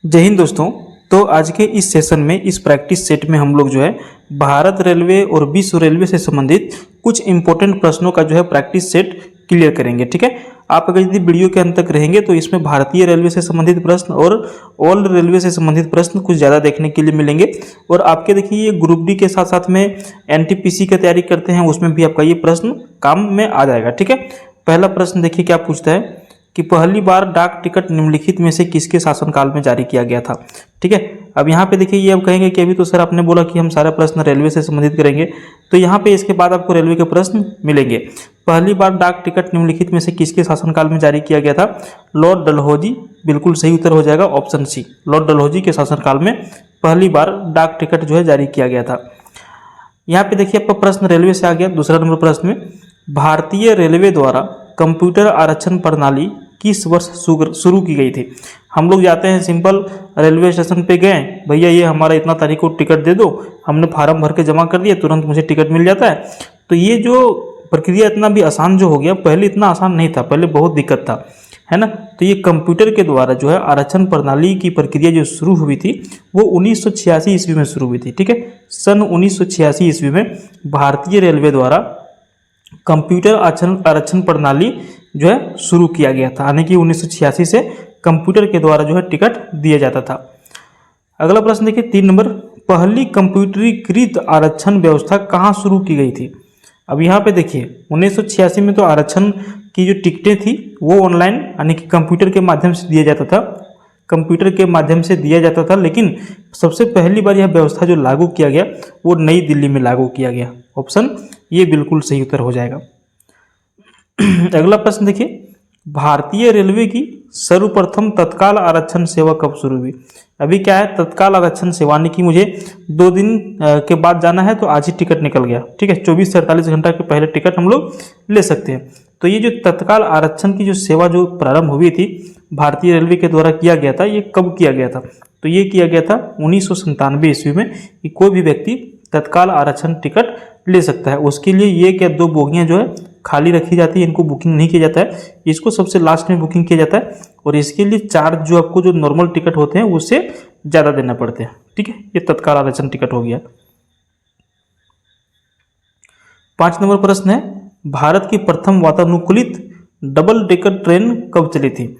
जय हिंद दोस्तों। तो आज के इस सेशन में इस प्रैक्टिस सेट में हम लोग जो है भारत रेलवे और विश्व रेलवे से संबंधित कुछ इंपॉर्टेंट प्रश्नों का जो है प्रैक्टिस सेट क्लियर करेंगे। ठीक है, आप अगर यदि वीडियो के अंत तक रहेंगे तो इसमें भारतीय रेलवे से संबंधित प्रश्न और ऑल रेलवे से संबंधित प्रश्न कुछ ज़्यादा देखने के लिए मिलेंगे। और आपके देखिए ये ग्रुप डी के साथ साथ में एनटीपीसी की तैयारी करते हैं, उसमें भी आपका ये प्रश्न काम में आ जाएगा। ठीक है, पहला प्रश्न देखिए क्या पूछता है कि पहली बार डाक टिकट निम्नलिखित में से किसके शासनकाल में जारी किया गया था। ठीक है, अब यहाँ पे देखिए ये अब कहेंगे कि अभी तो सर आपने बोला कि हम सारा प्रश्न रेलवे से संबंधित करेंगे, तो यहाँ पे इसके बाद आपको रेलवे के प्रश्न मिलेंगे। पहली बार डाक टिकट निम्नलिखित में से किसके शासनकाल में जारी किया गया था? लॉर्ड डलहौजी, बिल्कुल सही उत्तर हो जाएगा ऑप्शन सी। लॉर्ड डलहौजी के शासनकाल में पहली बार डाक टिकट जो है जारी किया गया था। यहाँ पे देखिए आपका प्रश्न रेलवे से आ गया। दूसरा नंबर प्रश्न में भारतीय रेलवे द्वारा कंप्यूटर आरक्षण प्रणाली किस वर्ष शुरू की गई थी? हम लोग जाते हैं सिंपल रेलवे स्टेशन पे गए, भैया ये हमारा इतना तारीख को टिकट दे दो, हमने फार्म भर के जमा कर दिया, तुरंत मुझे टिकट मिल जाता है। तो ये जो प्रक्रिया इतना भी आसान जो हो गया, पहले इतना आसान नहीं था, पहले बहुत दिक्कत था, है ना। तो ये कंप्यूटर के द्वारा जो है आरक्षण प्रणाली की प्रक्रिया जो शुरू हुई थी वो 1986 ईस्वी में शुरू हुई थी। ठीक है, सन 1986 ईस्वी में भारतीय रेलवे द्वारा कंप्यूटर आरक्षण प्रणाली जो है शुरू किया गया था, यानी कि 1986 से कंप्यूटर के द्वारा जो है टिकट दिया जाता था। अगला प्रश्न देखिए 3 नंबर, पहली कंप्यूटरीकृत आरक्षण व्यवस्था कहाँ शुरू की गई थी? अब यहाँ पे देखिए 1986 में तो आरक्षण की जो टिकटें थी वो ऑनलाइन यानी कि कंप्यूटर के माध्यम से दिया जाता था, लेकिन सबसे पहली बार यह व्यवस्था जो लागू किया गया वो नई दिल्ली में लागू किया गया। ऑप्शन ये बिल्कुल सही उत्तर हो जाएगा। अगला प्रश्न देखिए, भारतीय रेलवे की सर्वप्रथम तत्काल आरक्षण सेवा कब शुरू हुई? अभी क्या है, तत्काल आरक्षण सेवा यानी कि मुझे 2 दिन के बाद जाना है तो आज ही टिकट निकल गया। ठीक है, 24 से 48 घंटा के पहले टिकट हम लोग ले सकते हैं। तो ये जो तत्काल आरक्षण की जो सेवा जो प्रारंभ हुई थी भारतीय रेलवे के द्वारा किया गया था, ये कब किया गया था? तो ये किया गया था 1997 ईस्वी में कि कोई भी व्यक्ति तत्काल आरक्षण टिकट ले सकता है। उसके लिए ये क्या 2 बोगियाँ जो है खाली रखी जाती है, इनको बुकिंग नहीं किया जाता है, इसको सबसे लास्ट में बुकिंग किया जाता है। और इसके लिए चार्ज जो आपको जो नॉर्मल टिकट होते हैं उससे ज़्यादा देना पड़ते हैं। ठीक है, ये तत्काल आरक्षण टिकट हो गया। 5 नंबर प्रश्न है, भारत की प्रथम वातानुकूलित डबल डेकर ट्रेन कब चली थी?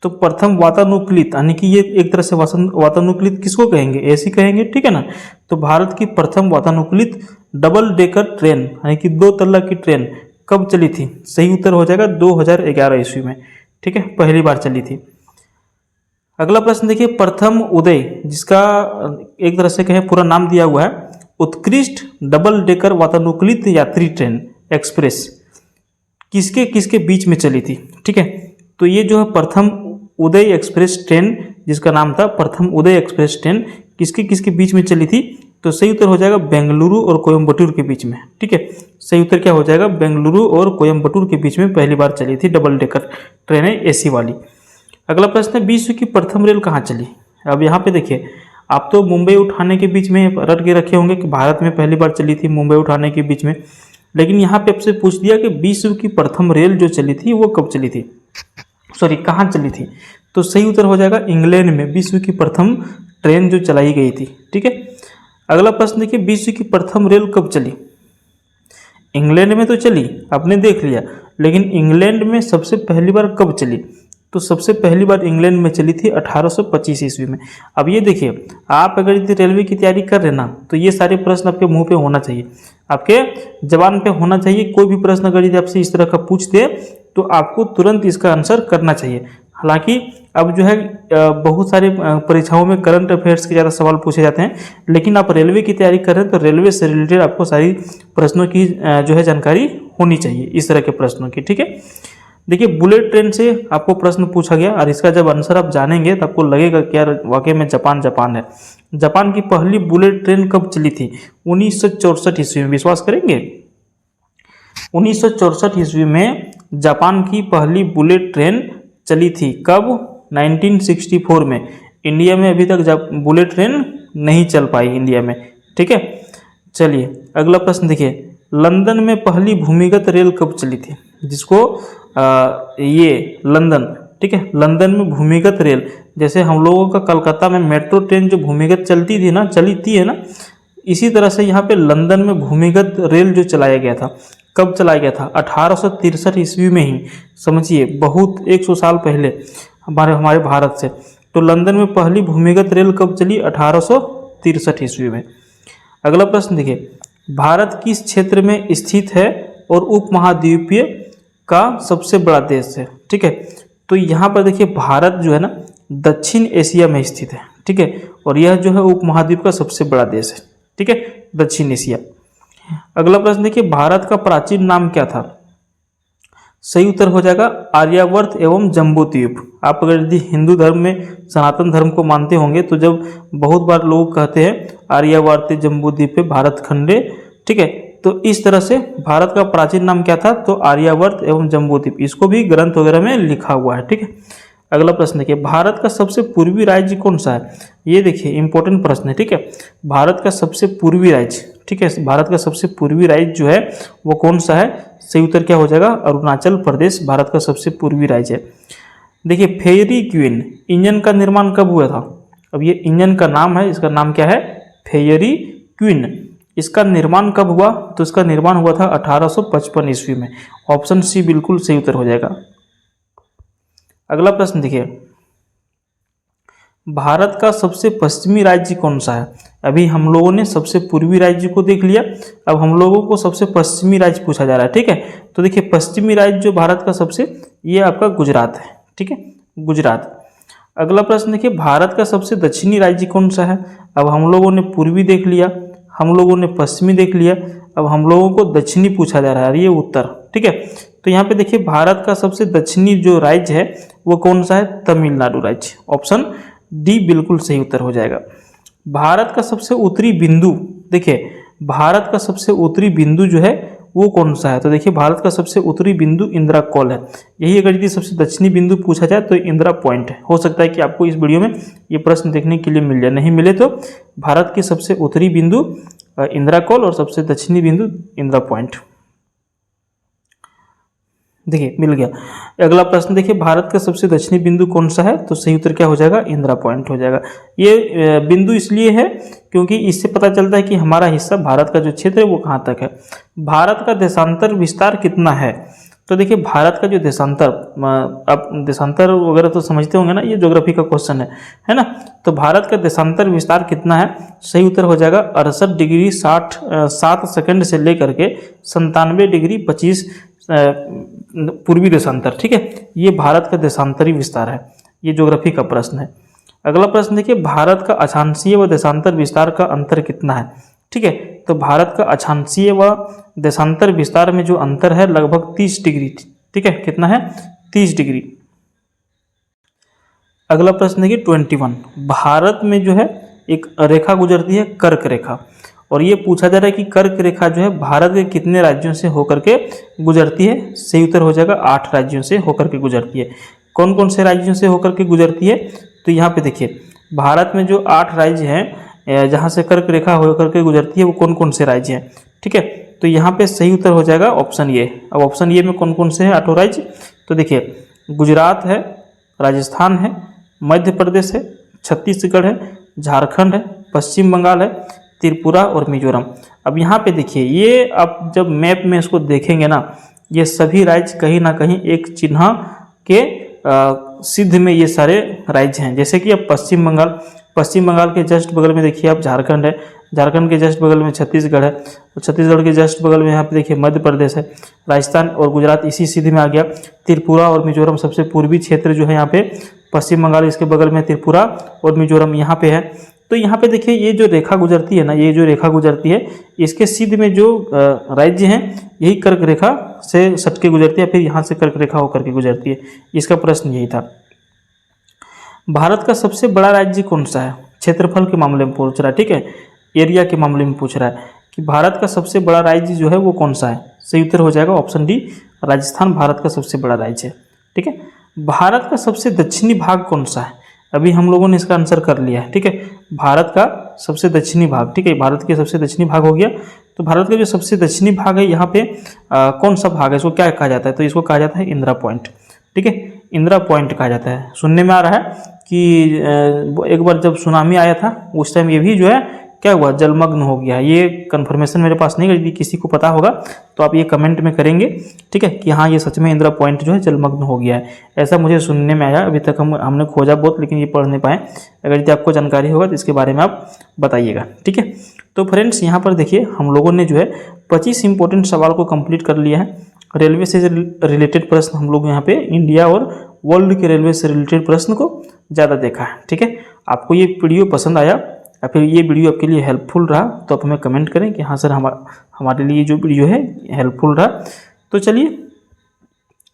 तो प्रथम वातानुकूलित यानी कि ये एक तरह से वातानुकूलित किसको कहेंगे? एसी कहेंगे। ठीक है ना। तो भारत की प्रथम वातानुकूलित डबल डेकर ट्रेन यानी कि 2 तल्ला की ट्रेन कब चली थी? सही उत्तर हो जाएगा 2011 ईस्वी में। ठीक है, पहली बार चली थी। अगला प्रश्न देखिए, प्रथम उदय, जिसका एक तरह से कहें पूरा नाम दिया हुआ है, उत्कृष्ट डबल डेकर वातानुकूलित यात्री ट्रेन एक्सप्रेस किसके किसके बीच में चली थी? ठीक है, तो ये जो है प्रथम उदय एक्सप्रेस ट्रेन, जिसका नाम था प्रथम उदय एक्सप्रेस ट्रेन, किसके किसके बीच में चली थी? तो सही उत्तर हो जाएगा बेंगलुरु और कोयम्बटूर के बीच में। ठीक है, सही उत्तर क्या हो जाएगा? बेंगलुरु और कोयम्बटूर के बीच में पहली बार चली थी डबल डेकर ट्रेन है, एसी वाली। अगला प्रश्न है, विश्व की प्रथम रेल कहाँ चली? अब यहाँ पे देखिए, आप तो मुंबई उठाने के बीच में रट के रखे होंगे कि भारत में पहली बार चली थी मुंबई उठाने के बीच में, लेकिन यहाँ पे आपसे पूछ दिया कि विश्व की प्रथम रेल जो चली थी वो कब चली थी, सॉरी कहाँ चली थी? तो सही उत्तर हो जाएगा इंग्लैंड में विश्व की प्रथम ट्रेन जो चलाई गई थी। ठीक है, अगला प्रश्न देखिए, विश्व की प्रथम रेल कब चली? इंग्लैंड में तो चली, आपने देख लिया, लेकिन इंग्लैंड में सबसे पहली बार कब चली? तो सबसे पहली बार इंग्लैंड में चली थी 1825 ईस्वी में। अब ये देखिए, आप अगर यदि रेलवे की तैयारी कर रहे हैं ना, तो ये सारे प्रश्न आपके मुंह पे होना चाहिए, आपके जबान पे होना चाहिए। कोई भी प्रश्न अगर यदि आपसे इस तरह का पूछ दे तो आपको तुरंत इसका आंसर करना चाहिए। हालांकि अब जो है बहुत सारी परीक्षाओं में करंट अफेयर्स के ज़्यादा सवाल पूछे जाते हैं, लेकिन आप रेलवे की तैयारी कर रहे हैं तो रेलवे से रिलेटेड आपको सारी प्रश्नों की जो है जानकारी होनी चाहिए, इस तरह के प्रश्नों की। ठीक है, देखिए बुलेट ट्रेन से आपको प्रश्न पूछा गया और इसका जब आंसर आप जानेंगे तो आपको लगेगा कि यार वाकई में जापान है। जापान की पहली बुलेट ट्रेन कब चली थी? 1964 ईस्वी में। विश्वास करेंगे 1964 ईस्वी में जापान की पहली बुलेट ट्रेन चली थी। कब? 1964 में। इंडिया में अभी तक बुलेट ट्रेन नहीं चल पाई इंडिया में। ठीक है, चलिए अगला प्रश्न देखिए, लंदन में पहली भूमिगत रेल कब चली थी? जिसको ये लंदन ठीक है। लंदन में भूमिगत रेल, जैसे हम लोगों का कलकत्ता में मेट्रो ट्रेन जो भूमिगत चलती थी ना, चलती है ना, इसी तरह से यहाँ पे लंदन में भूमिगत रेल जो चलाया गया था, कब चलाया गया था? 1863 ईस्वी में ही, समझिए बहुत 100 साल पहले हमारे भारत से। तो लंदन में पहली भूमिगत रेल कब चली? 1863 ईस्वी में। अगला प्रश्न देखिए, भारत किस क्षेत्र में स्थित है और उपमहाद्वीपीय का सबसे बड़ा देश है? ठीक है, तो यहाँ पर देखिए भारत जो है ना दक्षिण एशिया में स्थित है, ठीक है, और यह जो है उपमहाद्वीप का सबसे बड़ा देश है, ठीक है, दक्षिण एशिया। अगला प्रश्न देखिए, भारत का प्राचीन नाम क्या था? सही उत्तर हो जाएगा आर्यावर्त एवं जम्बूद्वीप। आप अगर यदि हिंदू धर्म में सनातन धर्म को मानते होंगे तो जब बहुत बार लोग कहते हैं आर्यावर्त जम्बूद्वीप भारत खंडे, ठीक है, तो इस तरह से भारत का प्राचीन नाम क्या था? तो आर्यावर्त एवं जम्बूद्वीप। इसको भी ग्रंथ वगैरह में लिखा हुआ है, ठीक है। अगला प्रश्न देखिए, भारत का सबसे पूर्वी राज्य कौन सा है? ये देखिए इंपॉर्टेंट प्रश्न है, ठीक है। भारत का सबसे पूर्वी राज्य, ठीक है, भारत का सबसे पूर्वी राज्य जो है वो कौन सा है? सही उत्तर क्या हो जाएगा? अरुणाचल प्रदेश भारत का सबसे पूर्वी राज्य है। देखिए, फेयरी क्वीन इंजन का निर्माण कब हुआ था? अब ये इंजन का नाम है, इसका नाम क्या है? Fairy queen. इसका निर्माण कब हुआ? तो इसका निर्माण हुआ था 1855 ईस्वी में। ऑप्शन सी बिल्कुल सही उत्तर हो जाएगा। अगला प्रश्न देखिए, भारत का सबसे पश्चिमी राज्य कौन सा है? अभी हम लोगों ने सबसे पूर्वी राज्य को देख लिया, अब हम लोगों को सबसे पश्चिमी राज्य पूछा जा रहा है, ठीक है। तो देखिए पश्चिमी राज्य जो भारत का सबसे, ये आपका गुजरात है, ठीक है, गुजरात। अगला प्रश्न देखिए, भारत का सबसे दक्षिणी राज्य कौन सा है? अब हम लोगों ने पूर्वी देख लिया, हम लोगों ने पश्चिमी देख लिया, अब हम लोगों को दक्षिणी पूछा जा रहा है, ये उत्तर, ठीक है। तो यहाँ पे देखिए भारत का सबसे दक्षिणी जो राज्य है वो कौन सा है? तमिलनाडु राज्य। ऑप्शन डी बिल्कुल सही उत्तर हो जाएगा। भारत का सबसे उत्तरी बिंदु, देखिए भारत का सबसे उत्तरी बिंदु जो है वो कौन सा है? तो देखिए भारत का सबसे उत्तरी बिंदु इंदिरा कॉल है। यही अगर यदि सबसे दक्षिणी बिंदु पूछा जाए तो इंदिरा पॉइंट है। हो सकता है कि आपको इस वीडियो में ये प्रश्न देखने के लिए मिल जाए, नहीं मिले तो भारत की सबसे उत्तरी बिंदु इंदिरा कॉल और सबसे दक्षिणी बिंदु इंदिरा पॉइंट। देखिए मिल गया। अगला प्रश्न देखिए, भारत का सबसे दक्षिणी बिंदु कौन सा है? तो सही उत्तर क्या हो जाएगा? इंदिरा पॉइंट हो जाएगा। ये बिंदु इसलिए है क्योंकि इससे पता चलता है कि हमारा हिस्सा भारत का जो क्षेत्र है वो कहाँ तक है। भारत का देशांतर विस्तार कितना है? तो देखिए भारत का जो देशांतर, आप देशांतर वगैरह तो समझते होंगे ना, ये ज्योग्राफी का क्वेश्चन है ना। तो भारत का देशांतर विस्तार कितना है? सही उत्तर हो जाएगा 68 डिग्री 7 सेकंड से लेकर के 97 डिग्री 25 पूर्वी देशांतर, ठीक है। ये भारत का देशांतरी विस्तार है, ये ज्योग्राफी का प्रश्न है। अगला प्रश्न देखिए, भारत का अक्षांशीय व देशांतर विस्तार का अंतर कितना है? ठीक है, तो भारत का अक्षांशीय व देशांतर विस्तार में जो अंतर है लगभग 30 डिग्री, ठीक है, कितना है? 30 डिग्री। अगला प्रश्न देखिए 21, भारत में जो है एक रेखा गुजरती है कर्क रेखा, और ये पूछा जा रहा है कि कर्क रेखा जो है भारत के कितने राज्यों से होकर के गुजरती है? सही उत्तर हो जाएगा 8 राज्यों से होकर के गुजरती है। कौन कौन से राज्यों से होकर के गुजरती है? तो यहाँ पे देखिए भारत में जो 8 राज्य हैं जहाँ से कर्क रेखा होकर के गुजरती है वो कौन कौन से राज्य हैं, ठीक है। तो यहाँ पे सही उत्तर हो जाएगा ऑप्शन ए। अब ऑप्शन ए में कौन कौन से हैं 8 राज्य? तो देखिए गुजरात है, राजस्थान है, मध्य प्रदेश है, छत्तीसगढ़ है, झारखंड है, पश्चिम बंगाल है, त्रिपुरा और मिजोरम। अब यहाँ पे देखिए ये आप जब मैप में इसको देखेंगे ना, ये सभी राज्य कहीं ना कहीं एक चिन्ह के सिद्ध में ये सारे राज्य हैं। जैसे कि अब पश्चिम बंगाल के जस्ट बगल में देखिए आप झारखंड है, झारखंड के जस्ट बगल में छत्तीसगढ़ है, और छत्तीसगढ़ के जस्ट बगल में यहाँ पे देखिए मध्य प्रदेश है, राजस्थान और गुजरात इसी सिद्ध में आ गया। त्रिपुरा और मिजोरम सबसे पूर्वी क्षेत्र जो है यहाँ पे पश्चिम बंगाल, इसके बगल में त्रिपुरा और मिजोरम यहाँ पे है। तो यहाँ पे देखिए ये जो रेखा गुजरती है ना, ये जो रेखा गुजरती है इसके सिद्ध में जो राज्य हैं यही कर्क रेखा से सट के गुजरती है, फिर यहाँ से कर्क रेखा होकर के गुजरती है। इसका प्रश्न यही था। भारत का सबसे बड़ा राज्य कौन सा है? क्षेत्रफल के मामले में पूछ रहा है, ठीक है, एरिया के मामले में पूछ रहा है कि भारत का सबसे बड़ा राज्य जो है वो कौन सा है? सही उत्तर हो जाएगा ऑप्शन डी, राजस्थान भारत का सबसे बड़ा राज्य है, ठीक है। भारत का सबसे दक्षिणी भाग कौन सा है? अभी हम लोगों ने इसका आंसर कर लिया है, ठीक है। भारत का सबसे दक्षिणी भाग, ठीक है, भारत के सबसे दक्षिणी भाग हो गया। तो भारत का जो सबसे दक्षिणी भाग है यहाँ पे कौन सा भाग है, इसको क्या कहा जाता है? तो इसको कहा जाता है इंदिरा पॉइंट, ठीक है। इंदिरा पॉइंट कहा जाता है। सुनने में आ रहा है कि एक बार जब सुनामी आया था उस टाइम ये भी जो है क्या हुआ, जलमग्न हो गया। ये कंफर्मेशन मेरे पास नहीं, यदि किसी को पता होगा तो आप ये कमेंट में करेंगे, ठीक है, कि हाँ ये सच में इंदिरा पॉइंट जो है जलमग्न हो गया है। ऐसा मुझे सुनने में आया, अभी तक हमने खोजा बहुत लेकिन ये पढ़ नहीं पाए। अगर यदि आपको जानकारी होगा तो इसके बारे में आप बताइएगा, ठीक है। तो फ्रेंड्स यहाँ पर देखिए हम लोगों ने जो है 25 इंपॉर्टेंट सवाल को कंप्लीट कर लिया है। रेलवे से रिलेटेड प्रश्न हम लोग यहाँ पे इंडिया और वर्ल्ड के रेलवे से रिलेटेड प्रश्न को ज़्यादा देखा है, ठीक है। आपको ये वीडियो पसंद आया या फिर ये वीडियो आपके लिए हेल्पफुल रहा तो आप हमें कमेंट करें कि हाँ सर हमारे लिए जो वीडियो है हेल्पफुल रहा। तो चलिए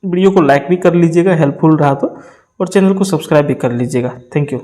वीडियो को लाइक भी कर लीजिएगा हेल्पफुल रहा तो, और चैनल को सब्सक्राइब भी कर लीजिएगा। Thank you.